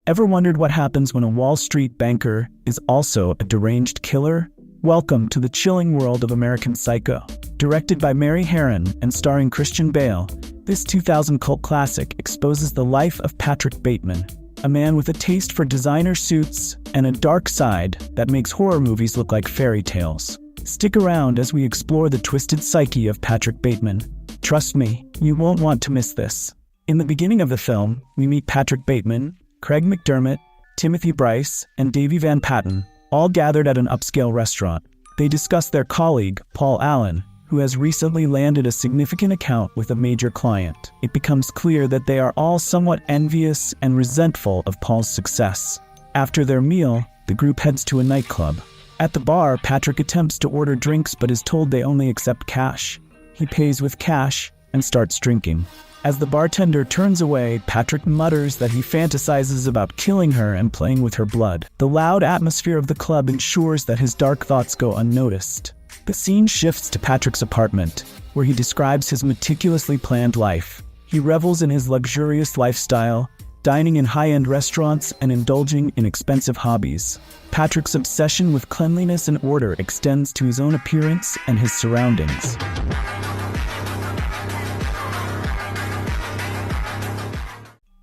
Ever wondered what happens when a Wall Street banker is also a deranged killer? Welcome to the chilling world of American Psycho. Directed by Mary Harron and starring Christian Bale, this 2000 cult classic exposes the life of Patrick Bateman, a man with a taste for designer suits and a dark side that makes horror movies look like fairy tales. Stick around as we explore the twisted psyche of Patrick Bateman. Trust me, you won't want to miss this. In the beginning of the film, we meet Patrick Bateman, Craig McDermott, Timothy Bryce, and Davy Van Patten, all gathered at an upscale restaurant. They discuss their colleague, Paul Allen, who has recently landed a significant account with a major client. It becomes clear that they are all somewhat envious and resentful of Paul's success. After their meal, the group heads to a nightclub. At the bar, Patrick attempts to order drinks but is told they only accept cash. He pays with cash and starts drinking. As the bartender turns away, Patrick mutters that he fantasizes about killing her and playing with her blood. The loud atmosphere of the club ensures that his dark thoughts go unnoticed. The scene shifts to Patrick's apartment, where he describes his meticulously planned life. He revels in his luxurious lifestyle, dining in high-end restaurants and indulging in expensive hobbies. Patrick's obsession with cleanliness and order extends to his own appearance and his surroundings.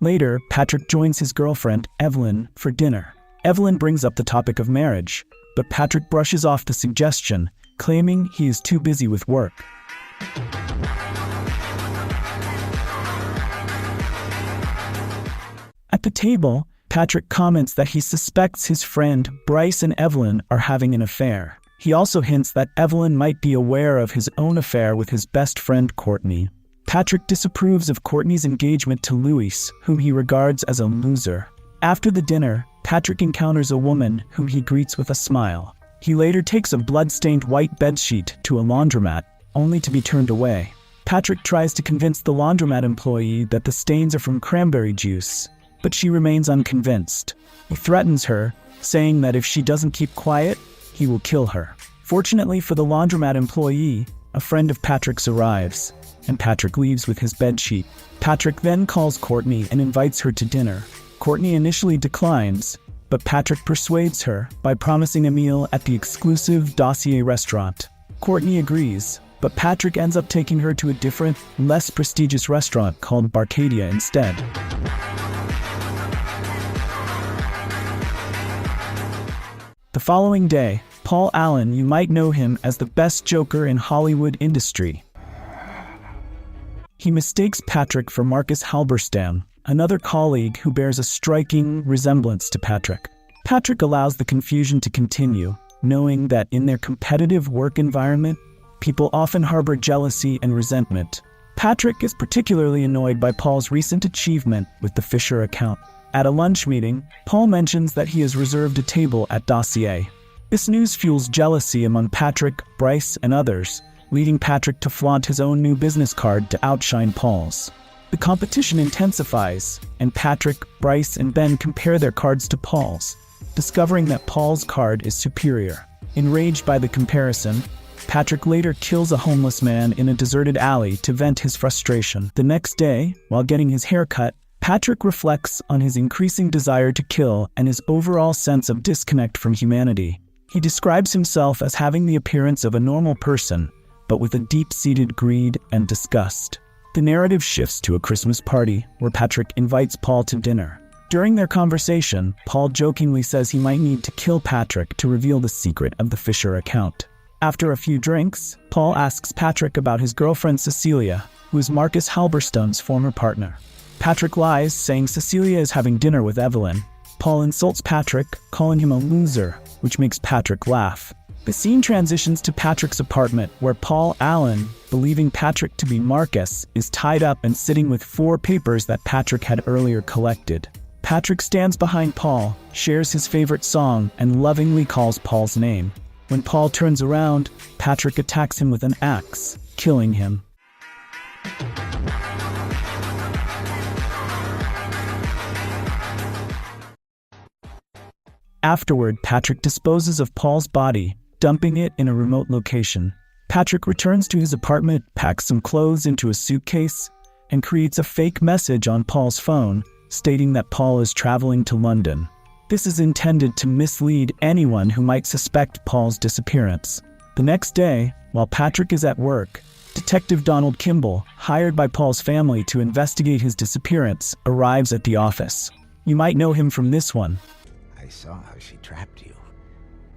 Later, Patrick joins his girlfriend, Evelyn, for dinner. Evelyn brings up the topic of marriage, but Patrick brushes off the suggestion, claiming he is too busy with work. At the table, Patrick comments that he suspects his friend Bryce and Evelyn are having an affair. He also hints that Evelyn might be aware of his own affair with his best friend Courtney. Patrick disapproves of Courtney's engagement to Louis, whom he regards as a loser. After the dinner, Patrick encounters a woman whom he greets with a smile. He later takes a blood-stained white bedsheet to a laundromat, only to be turned away. Patrick tries to convince the laundromat employee that the stains are from cranberry juice, but she remains unconvinced. He threatens her, saying that if she doesn't keep quiet, he will kill her. Fortunately for the laundromat employee, a friend of Patrick's arrives, and Patrick leaves with his bedsheet. Patrick then calls Courtney and invites her to dinner. Courtney initially declines, but Patrick persuades her by promising a meal at the exclusive Dossier restaurant. Courtney agrees, but Patrick ends up taking her to a different, less prestigious restaurant called Barcadia instead. The following day, Paul Allen, you might know him as the best joker in Hollywood industry. He mistakes Patrick for Marcus Halberstam, another colleague who bears a striking resemblance to Patrick. Patrick allows the confusion to continue, knowing that in their competitive work environment, people often harbor jealousy and resentment. Patrick is particularly annoyed by Paul's recent achievement with the Fisher account. At a lunch meeting, Paul mentions that he has reserved a table at Dossier. This news fuels jealousy among Patrick, Bryce, and others, leading Patrick to flaunt his own new business card to outshine Paul's. The competition intensifies, and Patrick, Bryce, and Ben compare their cards to Paul's, discovering that Paul's card is superior. Enraged by the comparison, Patrick later kills a homeless man in a deserted alley to vent his frustration. The next day, while getting his hair cut, Patrick reflects on his increasing desire to kill and his overall sense of disconnect from humanity. He describes himself as having the appearance of a normal person, but with a deep-seated greed and disgust. The narrative shifts to a Christmas party, where Patrick invites Paul to dinner. During their conversation, Paul jokingly says he might need to kill Patrick to reveal the secret of the Fisher account. After a few drinks, Paul asks Patrick about his girlfriend Cecilia, who is Marcus Halberstam's former partner. Patrick lies, saying Cecilia is having dinner with Evelyn. Paul insults Patrick, calling him a loser, which makes Patrick laugh. The scene transitions to Patrick's apartment, where Paul Allen, believing Patrick to be Marcus, is tied up and sitting with 4 papers that Patrick had earlier collected. Patrick stands behind Paul, shares his favorite song, and lovingly calls Paul's name. When Paul turns around, Patrick attacks him with an axe, killing him. Afterward, Patrick disposes of Paul's body, dumping it in a remote location. Patrick returns to his apartment, packs some clothes into a suitcase, and creates a fake message on Paul's phone, stating that Paul is traveling to London. This is intended to mislead anyone who might suspect Paul's disappearance. The next day, while Patrick is at work, Detective Donald Kimball, hired by Paul's family to investigate his disappearance, arrives at the office. You might know him from this one. I saw how she trapped you.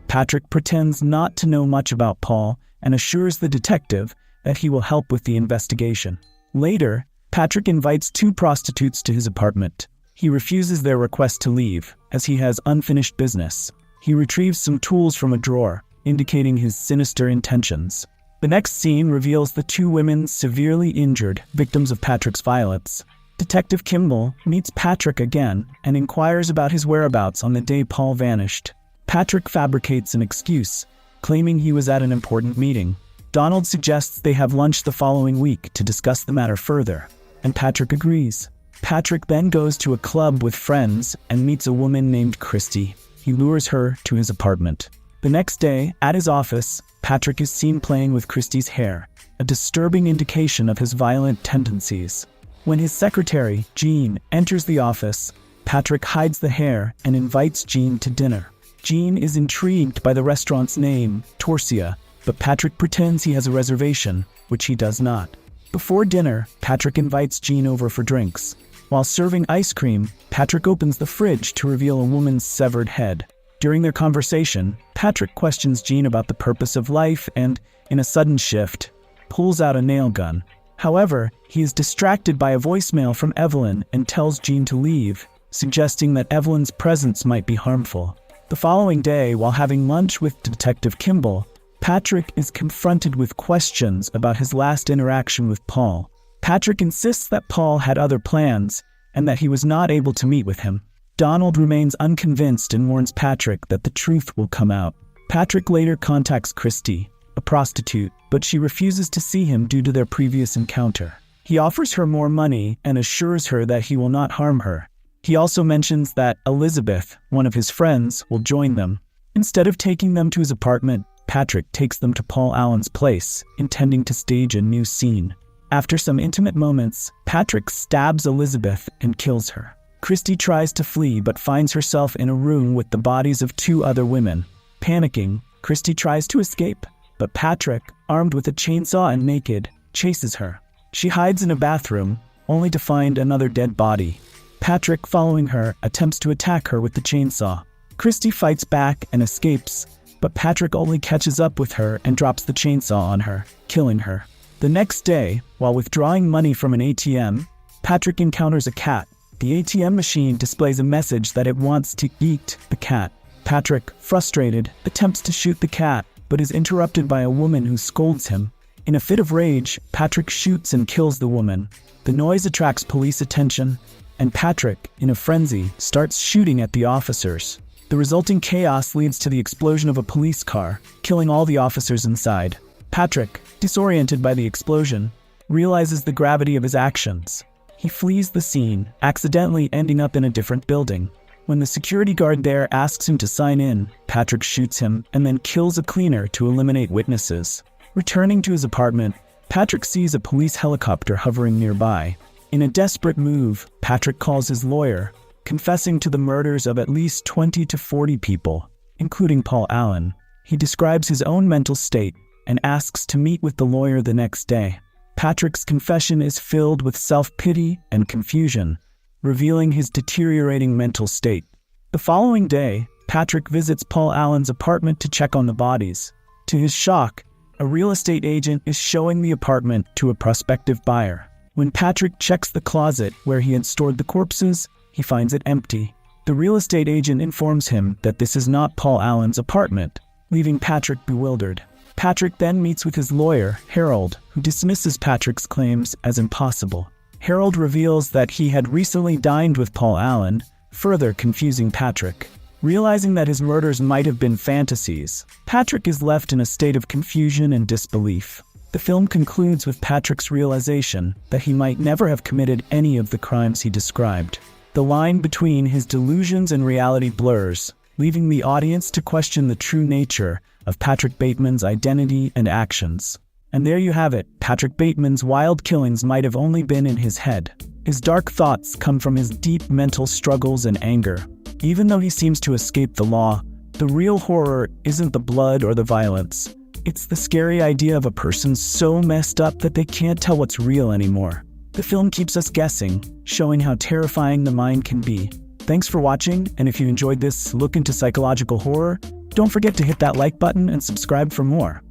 Patrick pretends not to know much about Paul and assures the detective that he will help with the investigation. Later, Patrick invites 2 prostitutes to his apartment. He refuses their request to leave, as he has unfinished business. He retrieves some tools from a drawer, indicating his sinister intentions. The next scene reveals the 2 women severely injured, victims of Patrick's violence. Detective Kimball meets Patrick again and inquires about his whereabouts on the day Paul vanished. Patrick fabricates an excuse, claiming he was at an important meeting. Donald suggests they have lunch the following week to discuss the matter further, and Patrick agrees. Patrick then goes to a club with friends and meets a woman named Christy. He lures her to his apartment. The next day, at his office, Patrick is seen playing with Christy's hair, a disturbing indication of his violent tendencies. When his secretary, Jean, enters the office, Patrick hides the hair and invites Jean to dinner. Jean is intrigued by the restaurant's name, Torsia, but Patrick pretends he has a reservation, which he does not. Before dinner, Patrick invites Jean over for drinks. While serving ice cream, Patrick opens the fridge to reveal a woman's severed head. During their conversation, Patrick questions Jean about the purpose of life and, in a sudden shift, pulls out a nail gun. However, he is distracted by a voicemail from Evelyn and tells Jean to leave, suggesting that Evelyn's presence might be harmful. The following day, while having lunch with Detective Kimball, Patrick is confronted with questions about his last interaction with Paul. Patrick insists that Paul had other plans and that he was not able to meet with him. Donald remains unconvinced and warns Patrick that the truth will come out. Patrick later contacts Christy, a prostitute, but she refuses to see him due to their previous encounter. He offers her more money and assures her that he will not harm her. He also mentions that Elizabeth, one of his friends, will join them. Instead of taking them to his apartment, Patrick takes them to Paul Allen's place, intending to stage a new scene. After some intimate moments, Patrick stabs Elizabeth and kills her. Christy tries to flee but finds herself in a room with the bodies of 2 other women. Panicking, Christy tries to escape, but Patrick, armed with a chainsaw and naked, chases her. She hides in a bathroom, only to find another dead body. Patrick, following her, attempts to attack her with the chainsaw. Christy fights back and escapes, but Patrick only catches up with her and drops the chainsaw on her, killing her. The next day, while withdrawing money from an ATM, Patrick encounters a cat. The ATM machine displays a message that it wants to eat the cat. Patrick, frustrated, attempts to shoot the cat, but is interrupted by a woman who scolds him. In a fit of rage, Patrick shoots and kills the woman. The noise attracts police attention, and Patrick, in a frenzy, starts shooting at the officers. The resulting chaos leads to the explosion of a police car, killing all the officers inside. Patrick, disoriented by the explosion, realizes the gravity of his actions. He flees the scene, accidentally ending up in a different building. When the security guard there asks him to sign in, Patrick shoots him and then kills a cleaner to eliminate witnesses. Returning to his apartment, Patrick sees a police helicopter hovering nearby. In a desperate move, Patrick calls his lawyer, confessing to the murders of at least 20 to 40 people, including Paul Allen. He describes his own mental state and asks to meet with the lawyer the next day. Patrick's confession is filled with self-pity and confusion, revealing his deteriorating mental state. The following day, Patrick visits Paul Allen's apartment to check on the bodies. To his shock, a real estate agent is showing the apartment to a prospective buyer. When Patrick checks the closet where he had stored the corpses, he finds it empty. The real estate agent informs him that this is not Paul Allen's apartment, leaving Patrick bewildered. Patrick then meets with his lawyer, Harold, who dismisses Patrick's claims as impossible. Harold reveals that he had recently dined with Paul Allen, further confusing Patrick. Realizing that his murders might have been fantasies, Patrick is left in a state of confusion and disbelief. The film concludes with Patrick's realization that he might never have committed any of the crimes he described. The line between his delusions and reality blurs, leaving the audience to question the true nature of Patrick Bateman's identity and actions. And there you have it, Patrick Bateman's wild killings might have only been in his head. His dark thoughts come from his deep mental struggles and anger. Even though he seems to escape the law, the real horror isn't the blood or the violence. It's the scary idea of a person so messed up that they can't tell what's real anymore. The film keeps us guessing, showing how terrifying the mind can be. Thanks for watching, and if you enjoyed this look into psychological horror, don't forget to hit that like button and subscribe for more.